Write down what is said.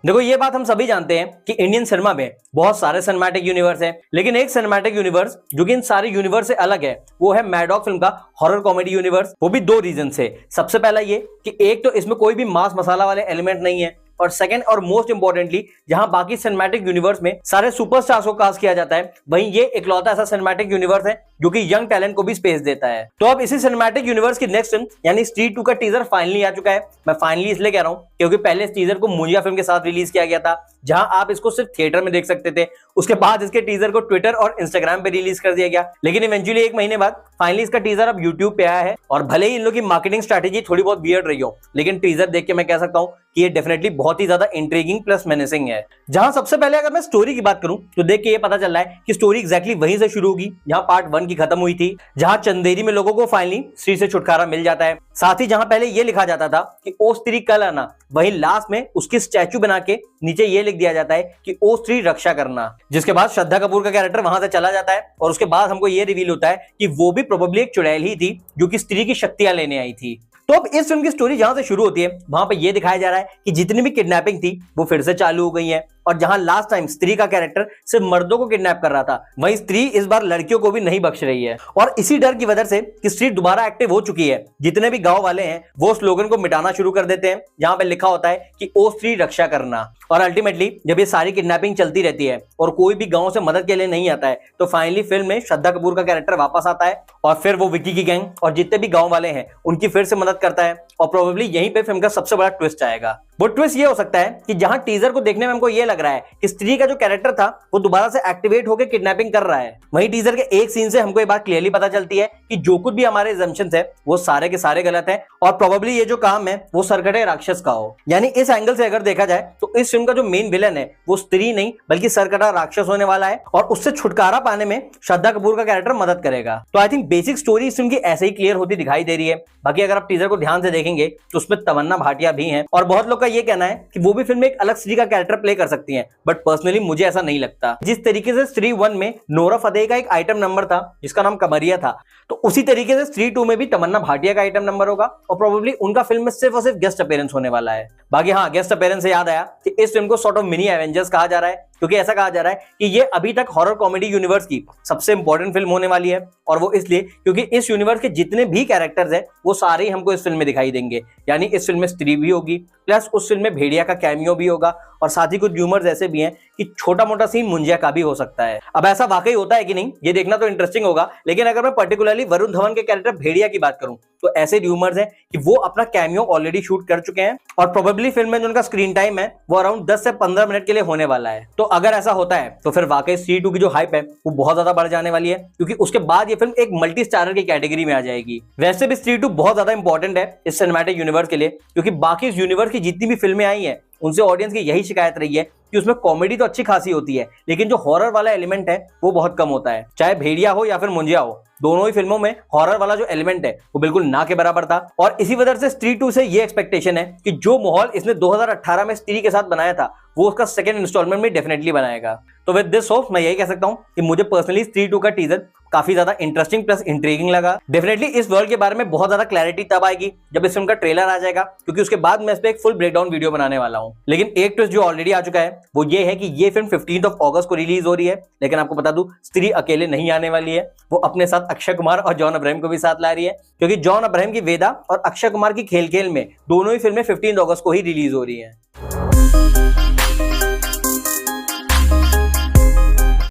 देखो ये बात हम सभी जानते हैं कि इंडियन सिनेमा में बहुत सारे सिनेमैटिक यूनिवर्स हैं, लेकिन एक सिनेमैटिक यूनिवर्स जो कि इन सारे यूनिवर्स से अलग है वो है मैड डॉग फिल्म का हॉरर कॉमेडी यूनिवर्स। वो भी दो रीजन से। सबसे पहला ये कि एक तो इसमें कोई भी मास मसाला वाले एलिमेंट नहीं है, और सेकंड और मोस्ट इंपॉर्टेंटली जहां बाकी सिनेमैटिक यूनिवर्स में सारे सुपरस्टार्स को कास्ट किया जाता है, वहीं ये इकलौता ऐसा सिनेमैटिक यूनिवर्स है जो कि यंग टैलेंट को भी स्पेस देता है। तो अब इसी सिनेमैटिक यूनिवर्स की नेक्स्ट फिल्म यानी स्ट्रीट 2 का टीजर फाइनली आ चुका है। मैं फाइनली इसलिए कह रहा हूं क्योंकि पहले इस टीजर को मुंजिया फिल्म के साथ रिलीज किया गया था, जहां आप इसको सिर्फ थिएटर में देख सकते थे। उसके बाद इसके टीजर को ट्विटर और इंस्टाग्राम पे रिलीज कर दिया गया, लेकिन इवेंचुअली एक महीने बाद फाइनली इसका टीजर अब यूट्यूब पे आया है। और भले ही इन लोगों की मार्केटिंग स्ट्रैटेजी थोड़ी बहुत वियर्ड रही हो, लेकिन टीजर देख के मैं कह सकता हूं कि ये डेफिनेटली बहुत ही ज्यादा इंट्रिगिंग प्लस मेनेसिंग है। जहां सबसे पहले अगर मैं स्टोरी की बात करूं तो देख के ये पता चल रहा है कि स्टोरी एग्जैक्टली वहीं से शुरू होगी जहां पार्ट 1 की खत्म हुई थी, जहां चंदेरी में लोगों को फाइनली स्त्री से छुटकारा मिल जाता है। साथ ही जहां पहले ये लिखा जाता था कि ओ स्त्री कल आना, वहीं लास्ट में उसकी स्टैचू बना के नीचे ये लिख दिया जाता है कि ओ स्त्री रक्षा करना। जिसके बाद श्रद्धा कपूर का कैरेक्टर वहां से चला जाता है और उसके बाद हमको ये रिवील होता है कि वो भी प्रोबेबली एक चुड़ैल ही थी जो कि स्त्री की शक्तियां लेने आई थी। तो अब इस फिल्म की स्टोरी जहां से शुरू होती है वहां पे ये दिखाया जा रहा है कि जितनी भी किडनैपिंग थी वो फिर से चालू हो गई है, और जहां लास्ट टाइम स्त्री का कैरेक्टर सिर्फ मर्दों को किडनैप कर रहा था, वहीं स्त्री इस बार लड़कियों को भी नहीं बख्श रही है। और इसी डर की वजह से कि स्त्री दोबारा एक्टिव हो चुकी है, जितने भी गांव वाले हैं वो स्लोगन को मिटाना शुरू कर देते हैं जहां पे लिखा होता है कि ओ स्त्री रक्षा करना। और अल्टीमेटली जब ये सारी किडनैपिंग चलती रहती है और कोई भी गांव से मदद के लिए नहीं आता है, तो फाइनली फिल्म में श्रद्धा कपूर का कैरेक्टर वापस आता है और फिर वो विक्की की गैंग और जितने भी गांव वाले हैं उनकी फिर से मदद करता है। और प्रोबेबली यहीं पे फिल्म का सबसे बड़ा ट्विस्ट आएगा। वो ट्विस्ट ये हो सकता है कि जहां टीजर को देखने में हमको ये लग रहा है कि स्त्री का जो कैरेक्टर था वो दोबारा से एक्टिवेट होकर किडनैपिंग कर रहा है, वहीं टीजर के एक सीन से हमको ये बात क्लियरली पता चलती है कि जो कुछ भी हमारे assumptions है वो सारे के सारे गलत है, और प्रोबेबली ये जो काम है वो सरकटे राक्षस का हो। यानी इस एंगल से अगर देखा जाए तो इस फिल्म का जो मेन विलन है वो स्त्री नहीं बल्कि सरकटा राक्षस होने वाला है, और उससे छुटकारा पाने में श्रद्धा कपूर का कैरेक्टर मदद करेगा। तो आई थिंक बेसिक स्टोरी इस फिल्म की ऐसे ही क्लियर होती दिखाई दे रही है। बाकी अगर आप टीजर को ध्यान से देखेंगे तो उसमें तमन्ना भाटिया भी हैं, और बहुत लोग का ये कहना है कि वो भी फिल्म में एक अलग स्त्री का कैरेक्टर प्ले कर सकती हैं, बट पर्सनली मुझे ऐसा नहीं लगता। जिस तरीके से स्त्री 1 में नोरा फतेही का एक आइटम नंबर था जिसका नाम कमरिया था, तो उसी तरीके से स्त्री 2 में भी तमन्ना भाटिया का आइटम नंबर होगा, और प्रोबेबली उनका फिल्म में सिर्फ और सिर्फ गेस्ट अपीयरेंस होने वाला है। बाकी हाँ, गेस्ट अपीयरेंस से याद आया कि इस फिल्म को सॉर्ट ऑफ मिनी एवेंजर्स कहा जा रहा है, क्योंकि ऐसा कहा जा रहा है कि ये अभी तक हॉरर कॉमेडी यूनिवर्स की सबसे इंपॉर्टेंट फिल्म होने वाली है। और वो इसलिए क्योंकि इस यूनिवर्स के जितने भी कैरेक्टर्स हैं वो सारे ही हमको इस फिल्म में दिखाई देंगे। यानी इस फिल्म में स्त्री भी होगी, प्लस उस फिल्म में भेड़िया का कैमियो भी होगा, और साथ ही कुछ र्यूमर्स ऐसे भी हैं कि छोटा मोटा सीन मुंजिया का भी हो सकता है। अब ऐसा वाकई होता है कि नहीं ये देखना तो इंटरेस्टिंग होगा, लेकिन अगर मैं पर्टिकुलरली वरुण धवन के कैरेक्टर भेड़िया की बात करूं तो ऐसे र्यूमर्स हैं कि वो अपना कैमियो ऑलरेडी शूट कर चुके हैं, और प्रोबेबली फिल्म में जो उनका स्क्रीन टाइम है वो अराउंड 10 से 15 मिनट के लिए होने वाला है। तो अगर ऐसा होता है तो फिर वाकई स्त्री 2 की जो हाइप है वो बहुत ज्यादा बढ़ जाने वाली है, क्योंकि उसके बाद ये फिल्म एक मल्टी स्टारर की कैटेगरी में आ जाएगी। वैसे भी स्त्री 2 बहुत ज्यादा इंपॉर्टेंट है इस सिनेमैटिक यूनिवर्स के लिए, क्योंकि बाकी इस यूनिवर्स की जितनी भी फिल्में आई हैं उनसे ऑडियंस की यही शिकायत रही है कि उसमें कॉमेडी तो अच्छी खासी होती है, लेकिन जो हॉरर वाला एलिमेंट है वो बहुत कम होता है। चाहे भेड़िया हो या फिर मुंजिया हो, दोनों ही फिल्मों में हॉरर वाला जो एलिमेंट है वो बिल्कुल ना के बराबर था। और इसी वजह से स्त्री 2 से ये एक्सपेक्टेशन है कि जो माहौल इसने 2018 में स्त्री के साथ बनाया था वो उसका सेकंड इंस्टॉलमेंट में डेफिनेटली बनाएगा। तो विद दिस होप मैं यही कह सकता हूं कि मुझे पर्सनली स्त्री 2 का टीजर काफी ज्यादा इंटरेस्टिंग प्लस इंट्रिगिंग लगा। डेफिनेटली इस वर्ल्ड के बारे में बहुत ज्यादा क्लैरिटी तब आएगी जब इस फिल्म का ट्रेलर आ जाएगा, क्योंकि उसके बाद मैं इस पे एक फुल ब्रेकडाउन वीडियो बनाने वाला हूं। लेकिन एक ट्विस्ट जो ऑलरेडी आ चुका है वो ये है कि ये फिल्म 15 अगस्त को रिलीज हो रही है, लेकिन आपको बता दूं स्त्री अकेले नहीं आने वाली है, वो अपने साथ अक्षय कुमार और जॉन अब्राहम को भी साथ ला रही है, क्योंकि जॉन अब्राहम की वेदा और अक्षय कुमार की खेल खेल में दोनों ही फिल्में 15 अगस्त को ही रिलीज हो रही है।